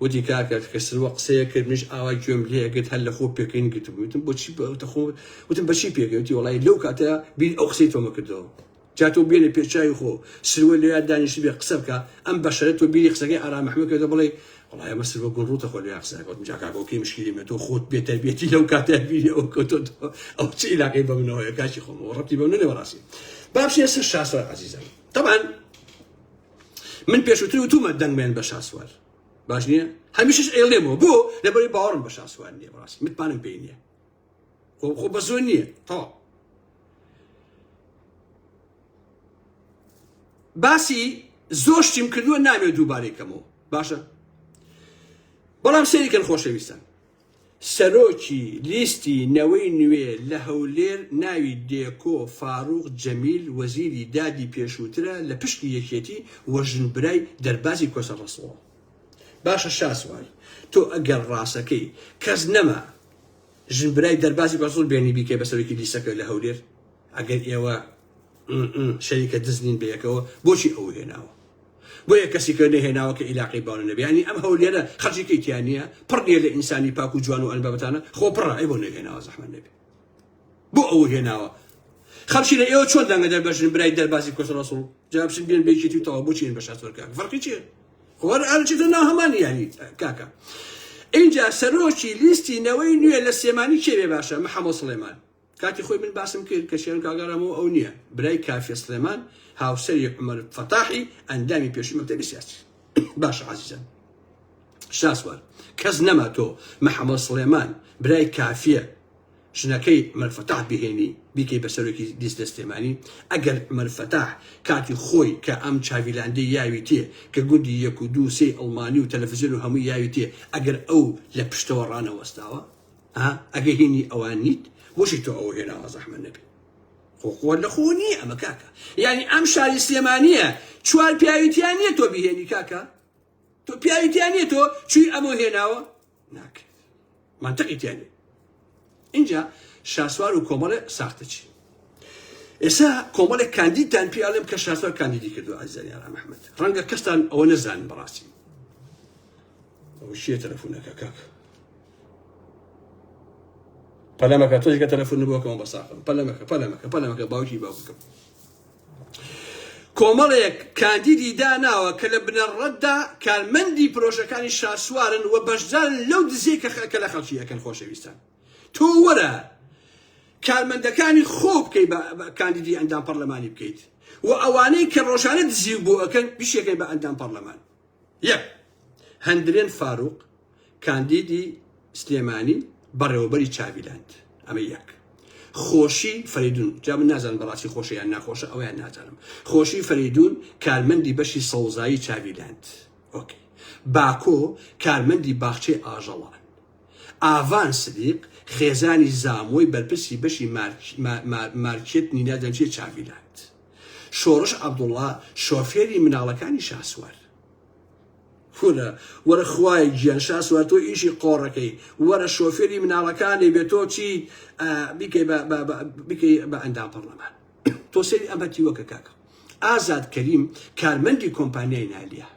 وتی کاکە کە سروە قسەیە کرد منیش ئاوای گوێم لێگرت هەر لە خۆ پێکەین گرتم وتم بۆچی بەتەخۆ وتم بەچی پێکەوتی وڵی لەو کاتەیە بیر ئەو قسەی تۆمە کردەوە جاتۆ بێنە پێچاوی خۆ سروە لێیان دانیشت بێ قسە بکە ئەم بەشەرە تۆ بیری قسەکەی ئارام محمد کردە بڵێ وڵای ئەمە سروە گونڕوتە خۆ لێ قسە وتم جا کاکۆکەی مشکلی مە تۆ خۆت بێتەربێتی لەو کاتەیە بیری ئەو کۆ ئەو چ عیلاقەی بە منەوەیە کاچی خۆم ڕەبتی بە منەوە ڕاستی با بچینە سەر شاسوار عەزیزان طبعا من پێشووتر وتومە دەنگمێن بە شاسوار باش نییە هەمیشش ئێڵێمەوە بۆ لەبەری باوەڕم بە شاسوار نییە بەڕاستی متمانم پێی نییە خۆ بە زۆر نییە تا باسی زۆر شتیم کردووە نامێت دووبارێکەمەوە باشە بەڵام سەیریکەن خۆشەویستان سەرۆکی لیستی نەوەی نوێ لە هەولێر ناوی دێکۆ فاروق جەمیل وەزیری دادی پێشووترە لە پشتی یەکێتی وە ژنبرای دەربازی کۆسە ڕەسوڵ باشە شاسوار تۆ ئەگەر ڕاستەکەی کەس نەما ژنبرای دەربازی کۆسەڵ بێنی بیکەی بە سەرۆکی لیستەکە لە هەولێر ئەگەر ئێوە شەریکە دزنین بەیەکەوە بۆچی ئەو هێناوە بۆیە کەسی کە نەهێناوە کە عیلاقی باوە نەبێ ینی ئەم هەولێرە خەرجیکەی تیان نییە پڕ نییە لە ئینسانی پاک و جوان و ئەم بابەتانە خۆ پڕە ئەی بۆ نەهێناوە زەحمەت نەبێ بۆ ئەو هێناوە خەڵکی لە ئێوە چۆن دەنگە دەربەژن برای دەربازی کۆسە ڕەسوڵ جا بچن بێن بێکێتی تەوا بۆچین بە شاسوار کاکە فەرقی چییە خۆوەر ئەرچێتە ناو هەمان یانی کاکە اینجا سەرۆکی لیستی نەوەی نوێ لە سلێمانی کێ بێ باشە محەممەد سڵێمان کاتی خۆی من باسم کرد کە شێن کاگەرەمەوە ئەو نییە برای کافێ سلێمان هاوسەری عومەر فەتاحی ئەندامی پێشووی مەکتەبی سیاسی باشە عەزیزان شاسوار کەس نەما تۆ محەممەد سڵێمان برای کافیە ژنەکەی عومەر فەتاح بهێنی بیکەی بە سەرۆکی لیست لە سلێمانی ئەگەر عومەر فەتاح کاتی خۆی کە ئەم چاویلاندەی یاوی تێ کە گوندی 1 و 2 3 ئەڵمانی و تەلەڤیزیۆن و هەمووی یاوی تێ ئەگەر ئەو لە پشتەوە ڕانەوەستاوە ئەگەر هێنی ئەوان نیت بۆشی تۆ ئەو هێناوە زەحمەت نەبێ خۆ لە خۆ نییە ئەمە کاکە یعنی ئەم شاری سلێمانیە چوار پیاویتیان نییە تۆ بهێنی کاکە تۆ پیاویتیان نییە تۆ چوی ئەمە هێناوە ناکرێت مانتەقیتیان نیە اینجا شاسوار و کۆمەڵە ساختە چی ئێستا کۆمەڵێک کاندیدتان پیاڵێم کە شاسوار کاندیدی کردو عەزیزانی ئارام محەممەد ڕەنگە کەستان ئەوە نەزانن بەڕاستی ئەوە چییە تەلەفۆنەکە کاکە پەلەمەکە تۆشکە تەلەفۆن نبووەکەمە بەساقم پەلەمەکە باوکی باوکم کۆمەڵێک کاندیدی داناوە کە لە بنەڕەتدا کارمەندی پرۆژەکانی شاسوارن و بەشدارن لەو دزەی کە لە خەڵکی ئەکەن خۆشەویستان تۆ وەرە کارمەندەکانی خۆ بکەی بە کاندیدی ئەندام پەرلەمانی بکەیت و ئەوانەی کە ڕۆژانە دزی بۆ ئەکەن بیشەکەی بە ئەندام پەرلەمان یەک هەندرێن فاروق کاندیدی سلێمانی بەڕێوەبەری چاویلاند ئەمە یەک خۆشی فەریدون جا من نازانم بەڕاستی خۆشە یان ناخۆشە ئەویان نازانم خۆشی فەریدون کارمەندی بەشی سەوزایی چاویلاند ئۆکێ باکۆ کارمەندی باخچەی ئاژەڵان ئاڤان سدیق خێزانی زامۆی بەرپرسی بەشی مارکێت نینا دەنجێ چاویلاند شۆڕش عەبدوڵڵا شۆفێری مناڵەکانی شاسوار وەرە خوای گیان شاسوار تۆ ئیشی قۆڕەکەی وەرە شۆفێری مناڵەکانی بێ تۆ چی بیکەی بە ئەندام پەرلەمان تۆ سەری ئەمەتی وەکە کاکە ئازاد کەریم کارمەندی کۆمپانیای نالیە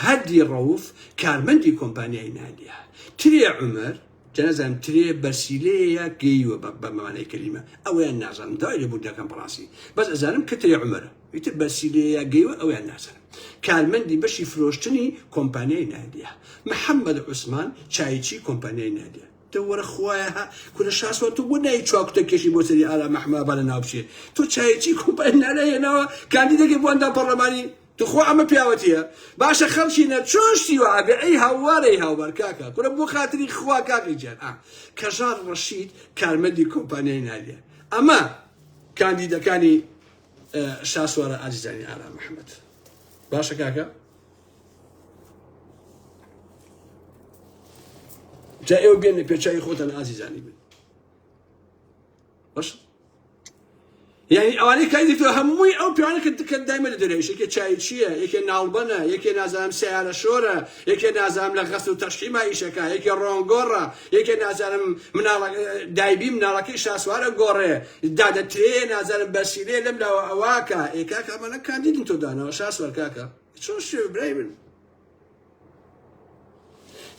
هەردی ڕەوف کارمەندی کۆمپانیای نالیە ترێ عومەر جەنەزانم ترێ بەرسیلەیە گەیوە بە مەمانەی کەریمە ئەویان نازانم داوای لەبوو دەکەم بەڕاستی بەس ئەزانم کە ترێ عومەرە ئیتر بەرسیلەیە گەیوە ئەویان نازانم کارمەندی بەشی فرۆشتنی کۆمپانیای نادیە محەممەد عوسمان چایچی کۆمپانیای نادیە تورە خۆیە کورە شاسوە تو بۆ نایی چاکتە کێشی بۆ سەری ئارا مەحمەبە لە ناوچێ تۆ چایەکی کۆمپانیای نانەهێنەوە کاندیدێکی بۆ ئەندام پەرلەمانی تخۆ ئەمە پیاوەتیە باشە خەڵکینە چۆن شتی وابێ ئەی هاوارەی هاوبەر کاکە کورە بۆ خاتری خوا کاکی جان کەژار ڕەشید کارمەندی کۆمپانیای نالیە ئەمە کاندیدەکانی شاسوارە ئازیزانی ئارا محەممەد باشە کاکە جا ئێوە بێنە پێچای خۆتان ئازیزانی بن باش یعنی ئەوانەی کاندیدۆ هەمووی ئەو پیاوانە کە دایمە لە دەرێش یەکێ چای چییە یەکێ ناڵبەنە یەکێ نازانم سیارە شۆرە یەکێ نازانم لە غەست و تەشخیما ئیشەکە یەکێ ڕۆنگۆڕە یەکێ نازانم دایبی مناڵەکەی شاسوارە گۆڕێ دادەترێ نازانم بەسیرێ لەم لاوە ئەواکە کاکە ئەمانە کاندیدن تۆ دانەوە شاسوار کاکە چۆن شوێ برای من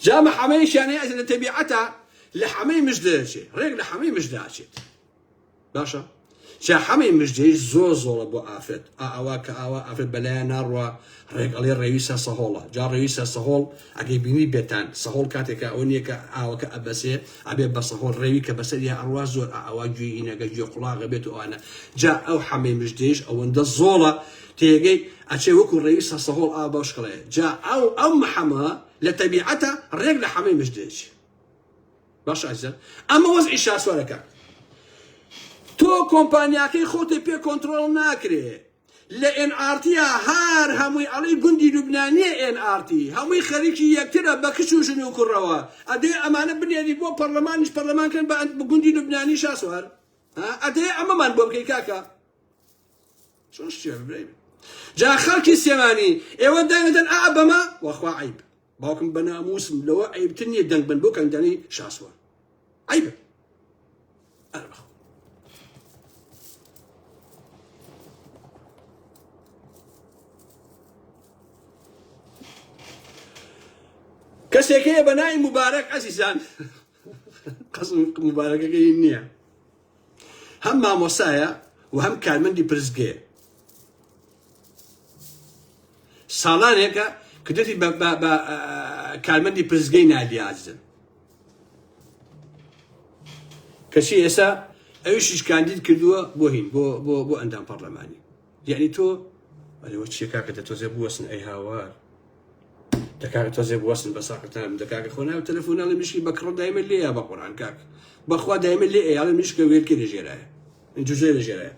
جا محەمەیشیانەیە ئەزە لە تەبیعەتە لە حەمەی مژدەچێ ڕێک لە حەمەی مژداچێت باشە جا حەمەی مژدەی زۆر زۆرە بۆ ئافرەت ئاوا کە ئاوا ئافرەت بەلایەن ناڕوە ڕێک ئەڵێ ڕێویسە سەهۆڵە جا ڕێویسە سەهۆڵ ئەگەی بینی بێتان سەهۆڵ کاتێکە ئەو نییە کە ئاوەکە ئەبەسێ ئەبێ بە سەهۆڵ ڕێوی کە بەسەری ئەڕوا زۆر ئاوا گوێی ئینەگە گوێ قوڵاغە بێت و ئەوانە جا ئەو حەمەی مژدەیش ئەوەندە زۆڵە تێگەی ئەچێ وەکو ڕێویسە سەهۆڵ ئا بەشقڵەیە جا ئەو محەمە لە تەبیعەتە ڕێک لە حەمەی مژدەیش باش ئازیزان ئەمە وەزعی شاسوارەکە تۆ کۆمپانیاکەی خۆتی پێ کۆنتڕۆڵ ناکرێ لە NRT هەر هەمووی ئەڵی گوندی لوبنانیە NRT هەمووی خەریکی یەکترە بە کچ و ژن و کوڕەوە ئەدێ ئەمانە بنێری بۆ پەرلەمانیش پەرلەمانکەن بە گوندی لوبنانی شاسوار ئەدێ ئەمەمان بۆ بکەی کاکە چۆن شتێ برای جا خەڵکی سێمانی ئێوە دەنگدەن بەمە وەخوا عیب باوکم بە ناموسم لەوە عیبتر نییە دەنگ بن بۆ کەندانی شاسوار عیبە ئەربخ کەسێکەیە بە ناوی موبارەک عەزیزان قەسم موبارەکەکەی نییە هەم مامۆسایە و هەم کارمەندی پرزگەیە ساڵانێکە کردێتی بە کارمەندی پرزگەی نادی عەزیزان کەچی ئێستا ئەویشیش کاندید کردووە بۆ هین بۆ ئەندام پەرلەمانی یعنی تۆ ئەلێوە چیە کاکە دەتۆزێ بوەسن ئەی هاوار دەکاکە تۆزێ بوەسن بە ساقتان دەکاکە خۆ ناو تەلەفۆناڵی مشکی بە کڕ دایمە لێیە بە قورئان کاک بەخوا دایمە لێ ئەیاڵە مشکە وێرکە لەژێرایە جوزێ لەژێرایە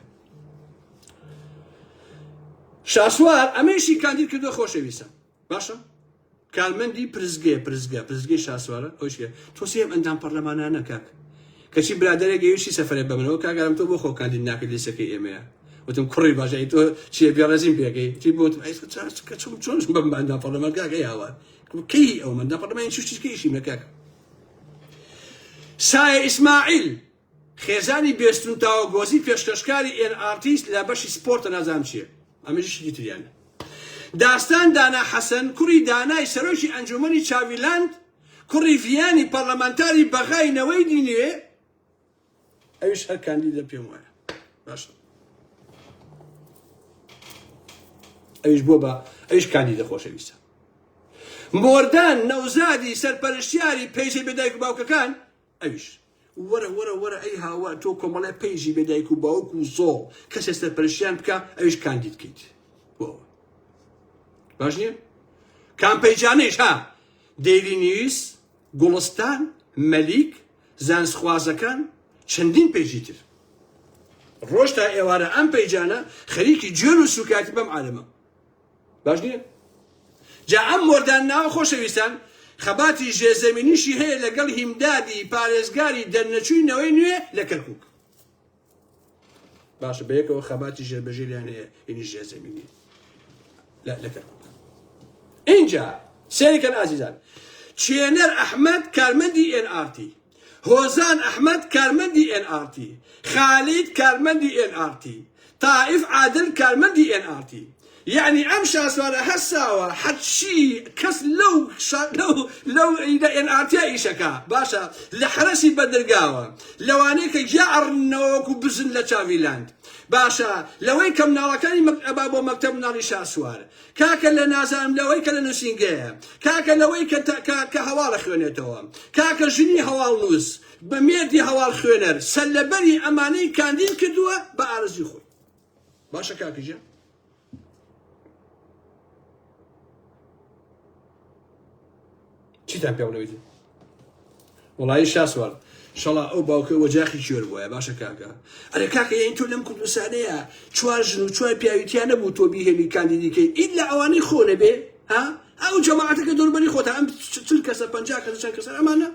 شاسوار ئەمەیشی کاندید کردووە خۆشەویستە باشە کارمەندی پرزگەی شاسوارە ئەوشکە تۆ سێم ئەندام پەرلەمانانە کاک کەچی برادەرێک گەیشتی سەفەرێ بەمنەوە کاگەرم تۆ بۆ خۆ کاندید ناکرد لیستەکەی ئێمەیە وتم کوڕی باشای تۆ چیە بێڕێزیم پێکەی چی بۆتم چۆنش بەم ئەندام پەرلەمان کاکەی هاوار کەی ئەو ئەندام پەرلەمانی چیشتیکەیشی مەکاک سایە ئیسماعیل خێزانی بێستون تاوەگۆزی پێشکەشکاری NRT لە بەشی سپۆرتە نازانم چییە ئەمەشی تریانە داستان دانا حەسەن کوڕی دانای سەرۆکی ئەنجومەنی چاویلاند کوڕی ڤیانی پەرلەمانتاری بەغاینەوەی دینوێ ئەویش هەر کاندیدە پێم وایە باشە ئەویش بۆ بە ئەویش کاندیدە خۆشەویستە مۆردان نەوزادی سەرپەرشتیاری پەیژەی بێدایک و باوکەکان ئەویش وەرە ئەی هاوار تۆ کۆمەڵای پەیژی بێدایک و باوک و زۆڵ کەسێ سەرپەرشتیان بکە ئەویش کاندید کەیت باش نییە کام پەیجانەیش ها دەیلی نیوز گوڵستان مەلیک زانستخوازەکان چەندین پێیجی تر ڕۆژ تا ئێوارە ئەم پەیجانە خەریکی جوێن و سوکاتی بەم عالەمە باش نییە جا ئەم مۆردان ناوە خۆشەویستان خەباتی ژێرزەمینیشی هەیە لەگەڵ هیمدادی پارێزگاری دەرنەچووینەوەی نوێ لە کەرکووک باشە بەیەکەوە خەباتی ژێربەژێریان هەیە هینی ژێرزەمینی لە کەرکووک اینجا سێریکەن ئازیزان چێنەر ئەحمەد کارمەندی NRT هۆزان ئەحمەد کارمەندی NRT خالید کارمەندی NRT تائیف عادل کارمەندی NRT يعني امشى سوار هساوى حتشي كس لو ان ارتيا شكا باشا لحرسي بدرقاوه لو انيك جعر نوك وبزن لتشافيلاند باشا لوين كم ناوكاني ابو مكتب ناري شاسوار كاكا لنازم لوين كلا نسينجا كاكا لوين كهوال خيونتو كاكا جني هوال نوس بميدي هوال خيونر سلبني اماني كان دين كدوه بارزي خوي باشا كاكا جا چی تان پیاونویدی؟ والله شاسوار شلا او باوکه وجاخی چور بوده باشه کاکا. آره کاکا این تو لم کردستانه چوار جنو چوار پیاویتیانه بود تو بیهلی کاندیدی که ایلا اوانی خونه به ها؟ او جماعتی که دور بری خودت هم چل کسر پنجاه کسر چند کسر امانه؟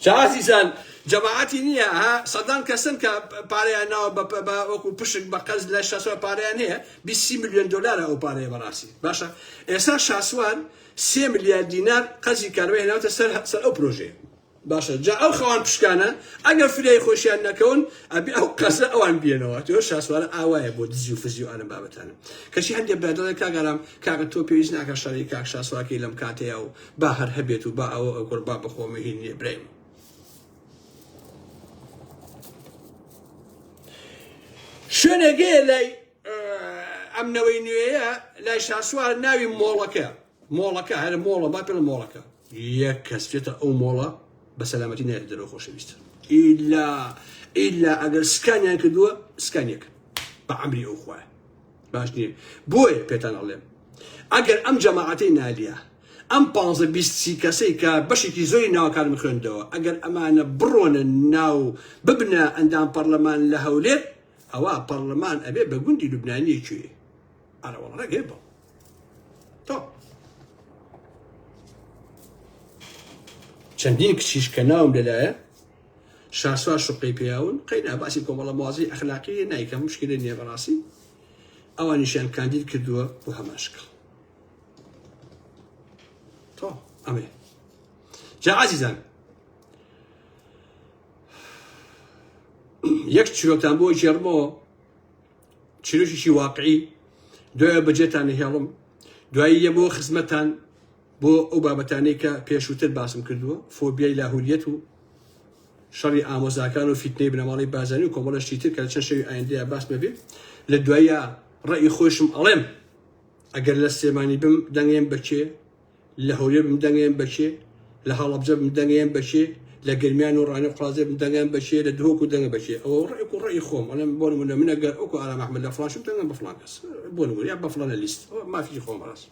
چه عزیزان جماعتی نیه ها صدان کسان که پاره ناو با وکو پشت بقز لا شاسوار پاره نیه 20 میلیون دلار او پاره براسی باشه ایسا شاسوار 3 میلیارد دینار قزی کاروی هنوت سر او پروژه باشه جا او خوان پشکانه اگر فریای خوشیان نکون ابی او قصر اوان بینوات تو شاسوار اوای بود زیو فزیو آن بابتانه کشی هندی بدل کاغرام کاغ تو پیش نکه شریک شاسوار کی لم کاته او باهر هبیتو با او قربا بخو مهینی ابراهیم شنو قال ام نوينيا لا شاسوار ناوي مولكا هذا مولا ما بين مولكا يكس فيتا او مولا بسلامتي نقدر خوش بيست الا اگر سكانيا كدوا سكانيك بعمري اخوه باشني بوي بيتان الله اگر ام جماعتين ناليا ام 15 كاسي كا بشكي زوي ناو كان مخندو اگر امانه برون ناو ببنا عندنا برلمان لهوليت أوا برلمان أبي بقولي لبنانية شيء أنا والله جيبه طب شندين كشيش كناوم للا شاسوا شقي بياون قينا باسيكم والله موازي أخلاقية نايكا مشكلة نيا براسي أو نشان كانديد كدوا وها مشكل طب أمي جا عزيزان یک چیروتان بو جرمو چیروشی واقعی دوای بجتان هیلم دوای یبو خدمتان بو او بابتانی که پیشوتر باسم کردو فوبیای لاهوریتو شری آموزاکان و فتنه بنمالی بازانی و کاملا شیتر که چند شوی آینده باس مبی لدوای رأی خوشم علم اگر لسیمانی بم دنگیم بچه لاهوری بم دنگیم بچه لحالبجا بم دنگیم بچه لقرميان وراني قرازي بدنا بشير الدهوك ودنا بشير او رايكم راي خوم انا بقول من قال اوكو انا محمد فلان شو بدنا بفلان كاس بقول يا بفلان الليست ما في خوم راس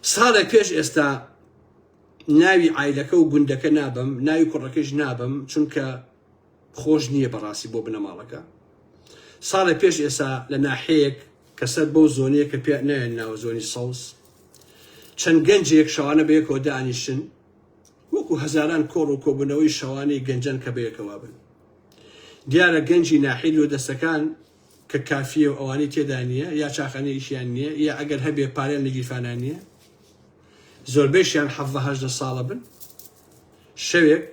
صار كيش استا ناوي عائلك وقندك نابم ناوي كركيش نابم چونك خوش نيه براسي بو بنا مالك صار كيش استا لناحيك كسر بو زونيه كبيا ناو زوني صوص چن گنجيك شوانه بيك ودانيشن وكو هزاران كورو كوبنوي شواني گنجان كبير كوابن ديارة گنجي ناحيل ودستكان ككافية وأواني تيدانية يا شاخاني إشيانية يا أقل هبي بارين نجي فانانية زور بيشيان حفظة هجد الصالبن شويك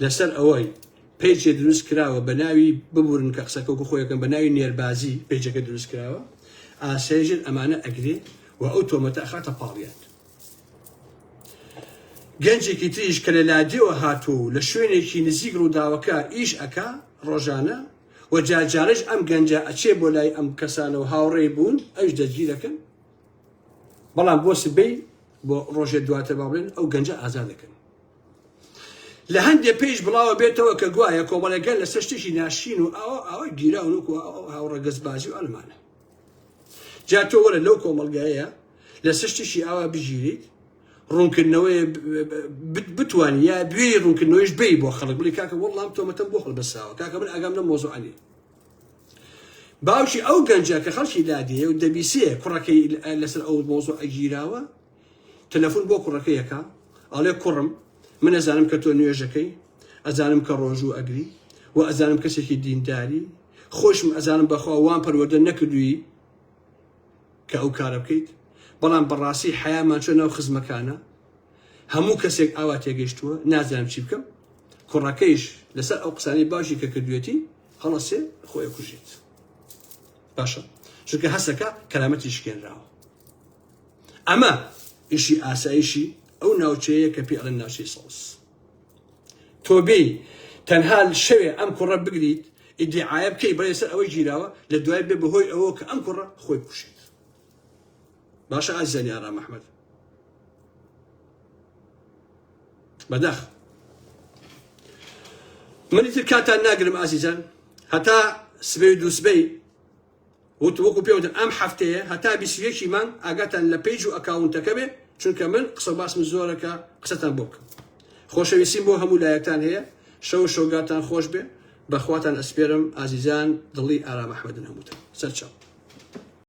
لسر أوي بيجي دروس كراوة بناوي ببورن كأخسكوكو خويكم بناوي نيربازي بيجي دروس كراوة آسيجن أمانة أقري وأوتو متأخرة باريات گەنجێکی تریش کە لە لادێوە هاتوو لە شوێنێکی نزیک ڕووداوەکە ئیش ئەکا ڕۆژانە و جارجارش ئەم گەنجە ئەچێ بۆ لای ئەم کەسانەوە هاوڕێی بوون ئەوش دەستگیر دەکەن بەڵام بۆ سبەی بۆ ڕۆژێک دواتر با بڵێن ئەو گەنجە ئازاد دەکەن لە هەندێک پێش بڵاوە بێتەوە کە گوایە کۆمەڵەکان لەسەر شتێکی ناشین و ئەوە گیراون و هاوڕە گەزبازی و ئەلمانە جا تۆ وەرە لەو کۆمەڵگایە لەسەر شتێکی ئاوا بژیریت ڕوونکردنەوەی بتوانانی یا بوێ ڕوونکردنەوەیش بێی بۆ خەڵک بڵێ کاکە وەڵام تۆمەتەم بۆ خەڵ بەساوە کاکە من ئاگام لەم مۆزوعانێ باوکی ئەو گەنجە کە خەڵکی لادێ و دەبیسێ کوڕەکەی لەسەر ئەو مۆزوع ئەگیراوە تەلەفۆن بۆ کوڕەکەیەکە ئەڵێ کوڕم من ئەزانم کە تۆ نوێژەکەی ئەزانم کە ڕۆژوو ئەگری و ئەزانم کەسێکی دینداری خۆشم ئەزانم بەخوا وان پەروەردە نەکردووی کە ئەو کارە بکەیت بەڵام بەڕاستی حەیامان چۆن ناو خزمەکانە هەموو کەسێک ئاوا تێگەیشتووە نازانم چی بکەم کوڕەکەیش لەسەر ئەو قسانەی باشی کە کردوێتی هەڵەسێ خۆی کوژێت باشە چونکە هەسەکە کەرامەتی شکێنراوە ئەمە ئیشی ئاسایشی ئەو ناوچەیە کە پێ ئەڵێن ناوچەی سەوز تۆبێی تەنها شەوێ ئەم کوڕە بگریت ئیدعایە بکەی بەڵێسەر ئەوەی گیراوە لە دوای بێ بەهۆی ئەوە کە ئەم کوڕە خۆی کوشێت باشە ئازیزانی ئارام محەممەد بەداخ منی تر کاتان ناگرم ئازیزان هەتا سبەی و دووسبەی وەکو پێوتن ئەم هەفتەیە هەتا 21 مانگ ئاگاتان لە پێیج و ئەکاونتەکە بێ چونکە من قسە باسم زۆرەکە قسەتان بۆ بکەم خۆشەویستیم بۆ هەموو لایەکتان هەیە شەو شۆگاتان خۆش بێ بەخواتان ئەسپێرم ئازیزان دڵی ئارام محەممەدن هەمووتان سەرچاو